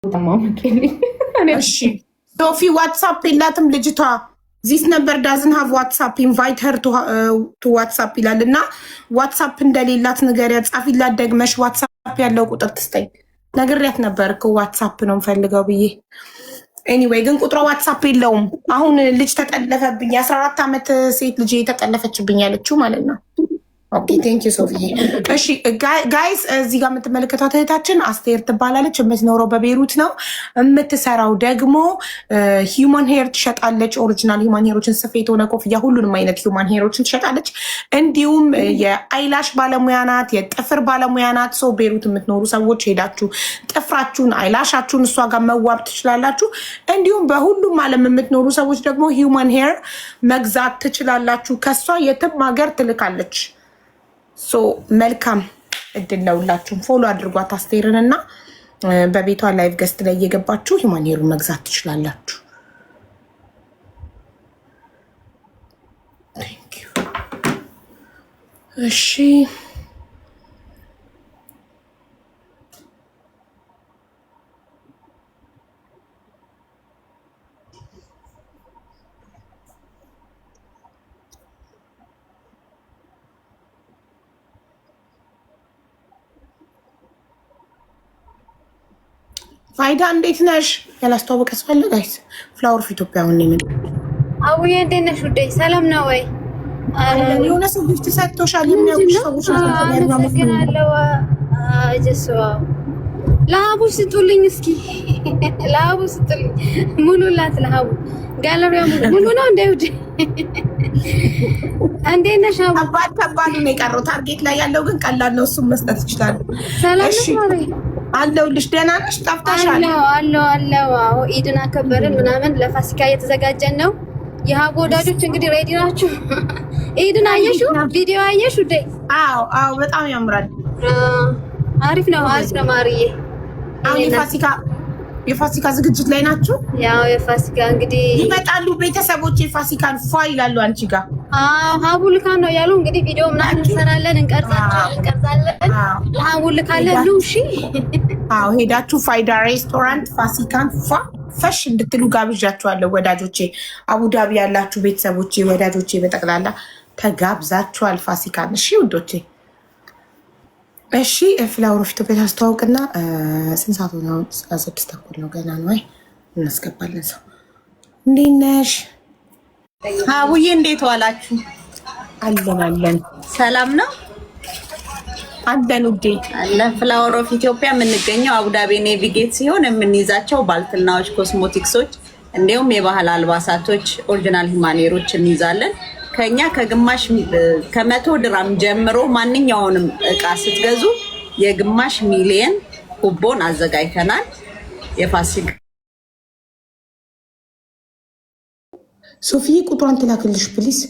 እሺ ሶፊ ዋትሳፕ የላትም ልጅቷ። ዚስ ነበር ዳዝን ሃቭ ዋትሳፕ ኢንቫይት ሄር ቱ ዋትሳፕ ይላል እና ዋትሳፕ እንደሌላት ንገሪያት፣ ጻፊላት ደግመሽ። ዋትሳፕ ያለው ቁጥር ትስጠኝ። ነግሬያት ነበር እኮ ዋትሳፕ ነው የምፈልገው ብዬ። ኤኒዌይ ግን ቁጥሯ ዋትሳፕ የለውም። አሁን ልጅ ተጠለፈብኝ፣ የ14 ዓመት ሴት ልጅ ተጠለፈችብኝ ያለችው ማለት ነው። ኦኬ ቴንክ ዩ ሶፊ። እሺ ጋይስ እዚህ ጋር የምትመለከቷት እህታችን አስቴር ትባላለች። የምትኖረው በቤሩት ነው። የምትሰራው ደግሞ ሂውማን ሄር ትሸጣለች። ኦሪጂናል ሂውማን ሄሮችን፣ ስፌት ሆነ ኮፍያ፣ ሁሉንም አይነት ሂውማን ሄሮችን ትሸጣለች። እንዲሁም የአይላሽ ባለሙያ ናት፣ የጥፍር ባለሙያ ናት። ሰው ቤሩት የምትኖሩ ሰዎች ሄዳችሁ ጥፍራችሁን፣ አይላሻችሁን እሷ ጋር መዋብ ትችላላችሁ። እንዲሁም በሁሉም ዓለም የምትኖሩ ሰዎች ደግሞ ሂውማን ሄር መግዛት ትችላላችሁ። ከሷ የትም ሀገር ትልካለች። ሶ መልካም እድል ለሁላችሁም። ፎሎ አድርጓት አስቴርን እና በቤቷ ላይቭ ገስት ላይ እየገባችሁ ሂውማን ሄሩን መግዛት ትችላላችሁ። እሺ ፋይዳ እንዴት ነሽ? ያላስተዋወቀ ስፈልጋይስ ፍላወር ኦፍ ኢትዮጵያ አሁን ምን አውዬ እንዴት ነሽ ውዴ? ሰላም ነው ወይ? የሆነ ሰው ጊፍት ሰጥቶሻል። የሚያውቁሽ ሰዎች አመሰግናለሁ። ጀስዋ ለሀቡ ስጡልኝ እስኪ ለሀቡ ስጡልኝ። ሙሉላት ለሀቡ ጋለሪያ ሙሉ ነው እንደ ውዴ። እንዴት ነሽ ሀቡ? ከባድ ነው የቀረው። ታርጌት ላይ ያለው ግን ቀላል ነው። እሱም መስጠት ይችላል። ሰላም ነው አለሁልሽ። ደህና ነሽ? ጠፍተሻል። አለው። አዎ ኢድን አከበርን ምናምን ለፋሲካ እየተዘጋጀን ነው። የሀቡ ወዳጆች እንግዲህ ሬዲ ናችሁ? ኢድን አየሽው? ቪዲዮ አየሽው? ዴ አዎ በጣም ያምራል። አሪፍ ነው ማርዬ። አሁን የፋሲካ ዝግጅት ላይ ናችሁ? ያው የፋሲካ እንግዲህ ይመጣሉ ቤተሰቦች። የፋሲካን ፏ ይላሉ አንቺ ጋር። ሀቡ ልካን ነው ያሉ እንግዲህ ቪዲዮ ምናምን እንሰራለን፣ እንቀርጻለን። ሀቡ ልካለን ሉ እሺ። አዎ ሄዳችሁ ፋይዳ ሬስቶራንት ፋሲካን ፏ ፈሽ እንድትሉ ጋብዣችኋለሁ ወዳጆቼ። አቡዳቢ ያላችሁ ቤተሰቦቼ፣ ወዳጆቼ በጠቅላላ ተጋብዛችኋል ፋሲካን። እሺ ውዶቼ። እሺ ፍላወር ኦፍ ኢትዮጵያ ታስተዋውቅና ስንት ሰዓት ነው? 6 ተኩል ነው ገና ነው። አይ እናስገባለን ሰው። እንዴት ነሽ አቡዬ? እንዴት ዋላችሁ? አለን ሰላም ነው አለን ውዴ አለን። ፍላወር ኦፍ ኢትዮጵያ የምንገኘው አቡዳቢ ኔቪጌት ሲሆን የምንይዛቸው ባልትናዎች፣ ኮስሞቲክሶች እንዲሁም የባህል አልባሳቶች፣ ኦሪጂናል ሂማኔሮች እንይዛለን። ከኛ ከግማሽ ከ100 ድራም ጀምሮ ማንኛውንም እቃ ስትገዙ የግማሽ ሚሊየን ኩቦን አዘጋጅተናል። የፋሲካ ሶፊዬ ቁጥሯን ትላክልሽ ፕሊዝ።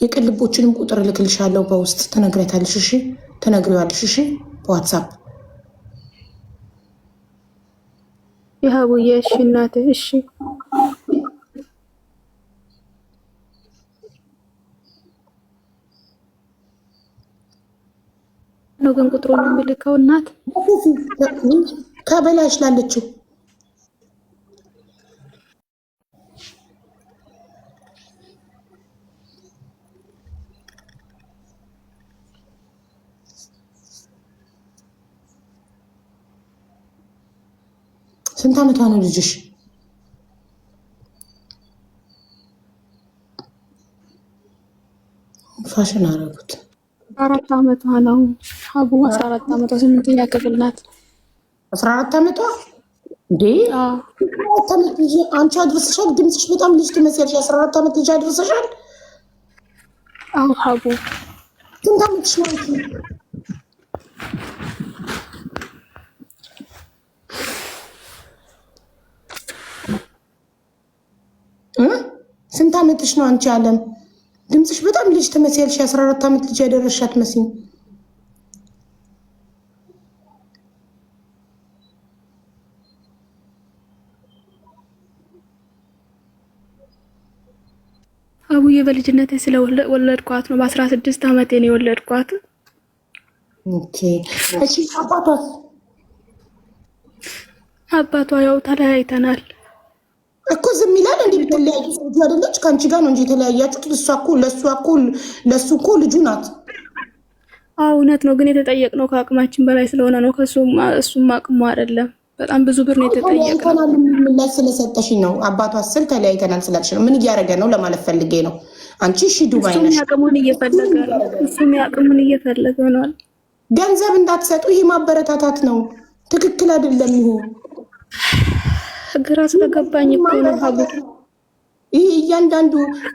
የቅልቦችንም ቁጥር እልክልሻለሁ በውስጥ ትነግሪያታለሽ። እሺ ትነግሪዋለሽ። እሺ በዋትሳፕ የሀቡዬ እሺ እናቴ እሺ። ነው ግን ቁጥሩን የምልከው እናት ከበላሽ ላለችው ስንት ዓመቷ ነው ልጅሽ? ፋሽን አረጉት። 14 ዓመቷ ነው ሀቡ። 14 ዓመቷ 8ኛ ክፍል ናት። 14 ዓመቷ እንዴ? አንቺ አድርሰሻል። ድምፅሽ በጣም ልጅ ትመስያለሽ። 14 ዓመት ልጅ አድርሰሻል። አዎ ሀቡ ስንት ዓመትሽ ማለት ነው? ስንት ዓመትሽ ነው አንቺ? አለም ድምፅሽ በጣም ልጅ ትመስያለሽ። 14 ዓመት ልጅ ያደረሻት መስኝ። አቡዬ በልጅነቴ ስለወለድኳት ነው። በ16 ዓመቴ ነው የወለድኳት። ኦኬ እሺ። አባቷ ያው ተለያይተናል እኮ። ዝም ይላል እንዴ? ብትለያዩ ሰው አይደለች? ከአንቺ ጋር ነው እንጂ የተለያያችሁት። ለእሱ እኮ ልጁ ናት። እውነት ነው፣ ግን የተጠየቅነው ከአቅማችን በላይ ስለሆነ ነው። እሱም አቅሙ አይደለም። በጣም ብዙ ብር ነው የተጠየቅነው። ምላሽ ስለሰጠሽኝ ነው። አባቷ ስል ተለያይተናል ስላልሽ ነው። ምን እያደረገ ነው ለማለት ፈልጌ ነው። አንቺ እሺ ዱባይ ነሽ። እሱም ያቅሙን እየፈለገ ነው። ገንዘብ እንዳትሰጡ፣ ይሄ ማበረታታት ነው። ትክክል አይደለም። ይሄ ግራ ስለገባኝ እኮ ነው ሀቡ። ይሄ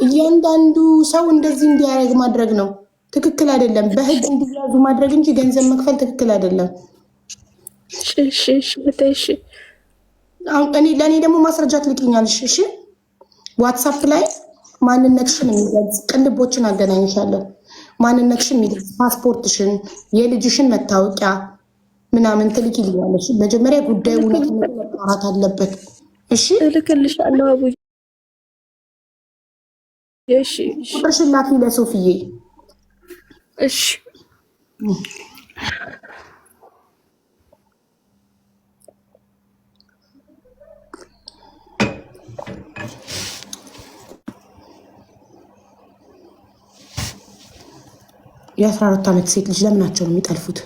እያንዳንዱ ሰው እንደዚህ እንዲያደርግ ማድረግ ነው። ትክክል አይደለም። በህግ እንዲያዙ ማድረግ እንጂ ገንዘብ መክፈል ትክክል አይደለም። እሺ ለእኔ ደግሞ ማስረጃ ትልቅኛለሽ። እሺ ዋትሳፕ ላይ ማንነትሽን የሚገልጽ ቅንድቦችን አገናኝሻለሁ። ማንነትሽን የሚገልጽ ፓስፖርትሽን፣ የልጅሽን መታወቂያ ምናምን ትልኪልኛለሽ። መጀመሪያ ጉዳዩ እውነት መጣራት አለበት። እሺ እልክልሻለሁ አቡዬ። እሺ ቁጥርሽን ላኪ ለሶፍዬ። እሺ የ14 ዓመት ሴት ልጅ ለምናቸው ነው የሚጠልፉት?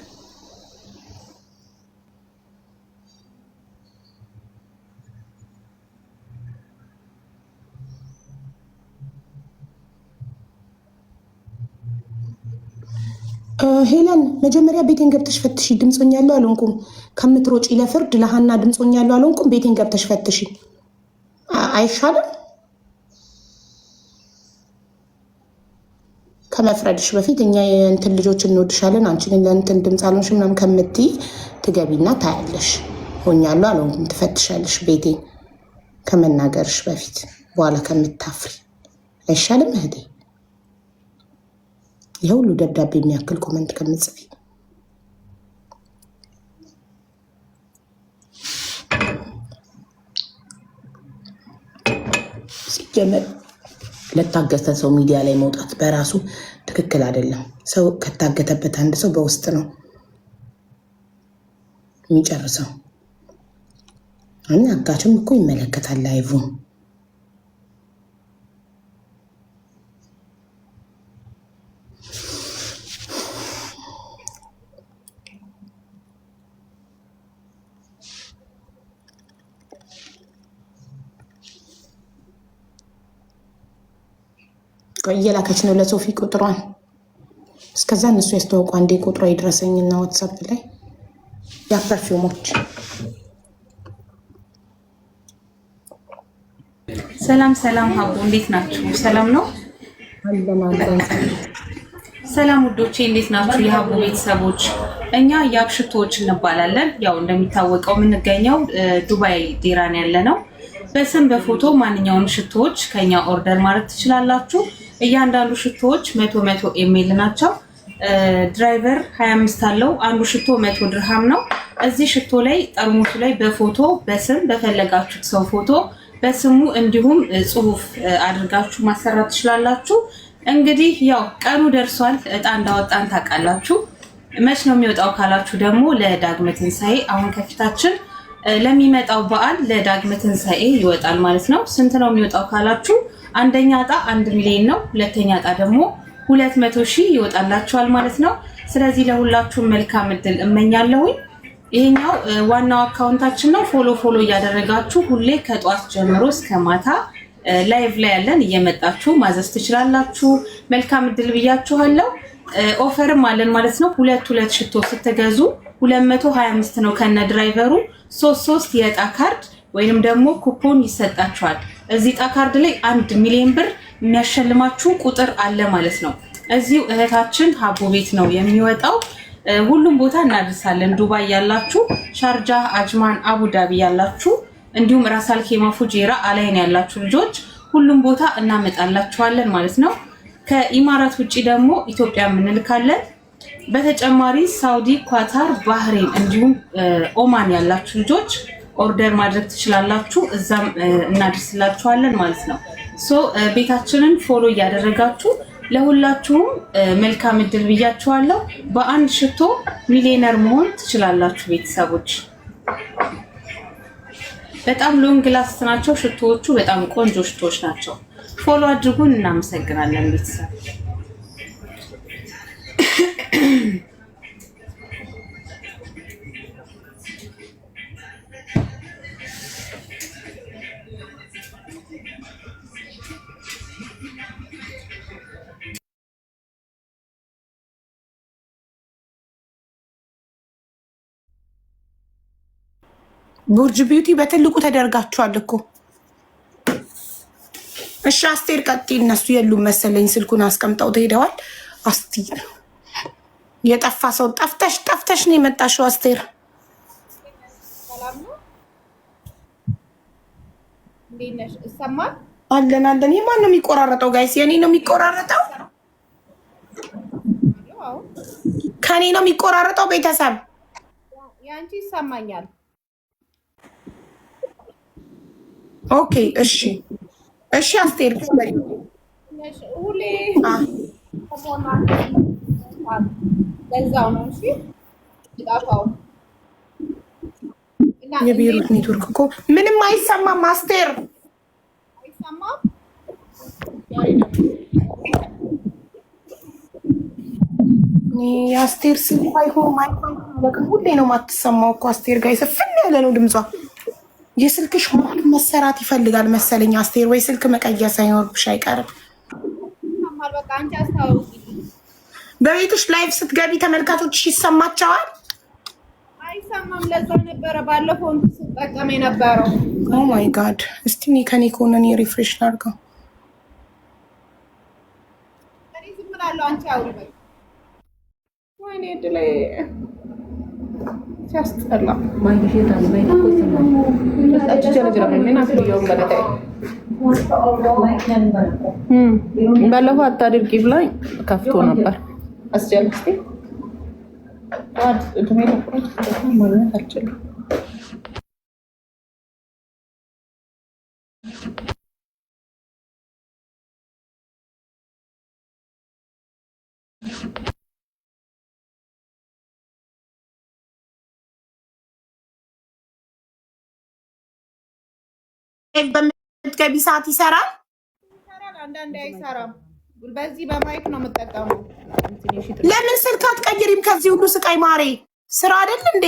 ሄለን መጀመሪያ ቤቴን ገብተሽ ፈትሺ። ድምፆኛለሁ አልሆንኩም። ከምትሮጪ ለፍርድ ለሀና ድምፆኛለሁ አልሆንኩም። ቤቴን ገብተሽ ፈትሺ አይሻልም? ከመፍረድሽ በፊት እኛ የእንትን ልጆች እንወድሻለን፣ አንቺ ግን ለእንትን ድምፅ አልሆንሽ ምናምን ከምትይ ትገቢና ታያለሽ። ሆኛለሁ አልሆንኩም ትፈትሻለሽ ቤቴን ከመናገርሽ በፊት በኋላ ከምታፍሪ አይሻልም እህቴ? የሁሉ ደብዳቤ የሚያክል ኮመንት ከምጽፊ ሲጀመር ለታገተ ሰው ሚዲያ ላይ መውጣት በራሱ ትክክል አይደለም። ሰው ከታገተበት አንድ ሰው በውስጥ ነው የሚጨርሰው። አጋችም እኮ ይመለከታል ላይቭ። እየላከች ነው ለሶፊ ቁጥሯን። እስከዛ እነሱ ያስተዋውቁ። አንዴ ቁጥሯ ይድረሰኝና ዋትሳፕ ላይ ያፐርፊውሞች። ሰላም ሀቡ እንዴት ናችሁ? ሰላም ነው። ሰላም ውዶቼ እንዴት ናችሁ? የሀቡ ቤተሰቦች እኛ የአብ ሽቶዎች እንባላለን። ያው እንደሚታወቀው የምንገኘው ዱባይ ዲራን ያለ ነው። በስም በፎቶ ማንኛውን ሽቶዎች ከኛ ኦርደር ማድረግ ትችላላችሁ። እያንዳንዱ ሽቶዎች 100 ኤምኤል ናቸው። ድራይቨር 25 አለው። አንዱ ሽቶ 100 ድርሃም ነው። እዚህ ሽቶ ላይ ጠርሙሱ ላይ በፎቶ በስም በፈለጋችሁት ሰው ፎቶ በስሙ እንዲሁም ጽሁፍ አድርጋችሁ ማሰራት ትችላላችሁ። እንግዲህ ያው ቀኑ ደርሷል። እጣ እንዳወጣን ታውቃላችሁ። መች ነው የሚወጣው ካላችሁ ደግሞ ለዳግመ ትንሣኤ አሁን ከፊታችን ለሚመጣው በዓል ለዳግመ ትንሣኤ ይወጣል ማለት ነው። ስንት ነው የሚወጣው ካላችሁ አንደኛ እጣ 1 ሚሊዮን ነው። ሁለተኛ እጣ ደግሞ 200,000 ይወጣላችኋል ማለት ነው። ስለዚህ ለሁላችሁም መልካም እድል እመኛለሁኝ። ይሄኛው ዋናው አካውንታችን ነው። ፎሎ እያደረጋችሁ ሁሌ ከጧት ጀምሮ እስከ ማታ ላይቭ ላይ ያለን እየመጣችሁ ማዘዝ ትችላላችሁ። መልካም እድል ብያችኋለሁ። ኦፈርም አለን ማለት ነው። ሁለት ሽቶ ስትገዙ 225 ነው ከነ ድራይቨሩ። 3 የእጣ ካርድ ወይንም ደግሞ ኩፖን ይሰጣችኋል። እዚህ እጣ ካርድ ላይ 1 ሚሊዮን ብር የሚያሸልማችሁ ቁጥር አለ ማለት ነው። እዚሁ እህታችን ሀቡ ቤት ነው የሚወጣው። ሁሉም ቦታ እናደርሳለን። ዱባይ ያላችሁ፣ ሻርጃ፣ አጅማን፣ አቡዳቢ ያላችሁ እንዲሁም ራሳል ኬማ፣ ፉጄራ፣ አላይን ያላችሁ ልጆች ሁሉም ቦታ እናመጣላችኋለን ማለት ነው። ከኢማራት ውጪ ደግሞ ኢትዮጵያ እንልካለን። በተጨማሪ ሳውዲ፣ ኳታር፣ ባህሬን እንዲሁም ኦማን ያላችሁ ልጆች ኦርደር ማድረግ ትችላላችሁ። እዛም እናደርስላችኋለን ማለት ነው። ቤታችንን ፎሎ እያደረጋችሁ ለሁላችሁም መልካም እድል ብያችኋለሁ። በአንድ ሽቶ ሚሊዮነር መሆን ትችላላችሁ ቤተሰቦች። በጣም ሎንግ ላስት ናቸው ሽቶዎቹ፣ በጣም ቆንጆ ሽቶዎች ናቸው። ፎሎ አድርጉን። እናመሰግናለን ቤተሰብ። ቡርጅ ቢዩቲ በትልቁ ተደርጋችኋል እኮ። እሺ አስቴር ቀጥይ። እነሱ የሉም መሰለኝ ስልኩን አስቀምጠው ሄደዋል። አስቲ የጠፋ ሰው ጠፍተሽ ነው የመጣሽው አስቴር። አለን። የማን ነው የሚቆራረጠው ጋይስ? የኔ ነው የሚቆራረጠው? ከኔ ነው የሚቆራረጠው? ቤተሰብ ያንቺ ይሰማኛል። ኦኬ እሺ አስቴር ሁሌ ለዛው ነው። እሺ ጣፋው የቤሩት ኔትወርክ እኮ ምንም አይሰማም። አስቴር አይሰማም። የአስቴር ስልክ አይሆን ማይሆን ሁሌ ነው የማትሰማው እኮ አስቴር ጋር ይሰፍን ያለ ነው ድምጿ። የስልክሽ ሁሉ መሰራት ይፈልጋል መሰለኝ አስቴር፣ ወይ ስልክ መቀየር ሳይኖርብሽ አይቀርም። በቃ አንቺ አስታውቂ። በቤትሽ ላይቭ ስትገቢ ተመልካቾችሽ ይሰማቸዋል? አይሰማም። ለዛ ነበረ ባለፈው እንትን ስጠቀም የነበረው። ኦ ማይ ጋድ። እስቲ ከኔ ከሆነ እኔ ሪፍሬሽ ላድርገው። እኔ ዝም እላለሁ፣ አንቺ አውሪ በቃ። ወይኔ ድሌ ሲያስጠላ ባለፈው አታድርጊ ብላኝ ከፍቶ ነበር። አስጀልስቲ ማለት አልችልም። በምትገቢ ሰዓት ይሰራል። አንዳንዴ አይሰራም። በዚህ በማይክ ነው የምጠቀመው። ለምን ስልክ አትቀይሪም? ከዚህ ሁሉ ስቃይ ማሬ ስራ አይደል እንዴ?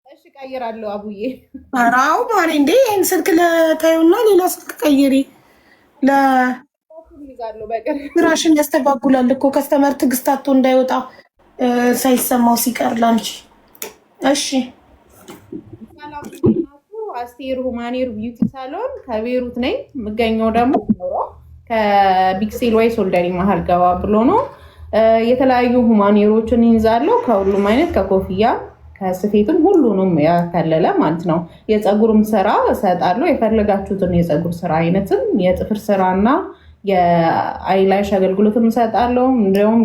እሺ ቀይራለሁ አቡዬ። አራው ማሬ እንዴ ይሄን ስልክ ለታዩና ሌላ ስልክ ቀይሪ። ለይዛለሁ በቀር ስራሽን ያስተጓጉላል እኮ ከስተመር ትግስታቶ እንዳይወጣ ሳይሰማው ሲቀር ላንቺ። እሺ አስቴር ሁማኔር ቢዩቲ ሳሎን ከቤሩት ነኝ። የምገኘው ደግሞ ከቢክሴል ወይ ሶልደሪ መሀል ገባ ብሎ ነው። የተለያዩ ሁማኔሮችን ይይዛለሁ። ከሁሉም አይነት ከኮፍያ ከስፌትም ሁሉንም ያካለለ ማለት ነው። የፀጉርም ስራ እሰጣለሁ። የፈለጋችሁትን የፀጉር ስራ አይነትም የጥፍር ስራና የአይላሽ አገልግሎትም እሰጣለሁ። እንዲሁም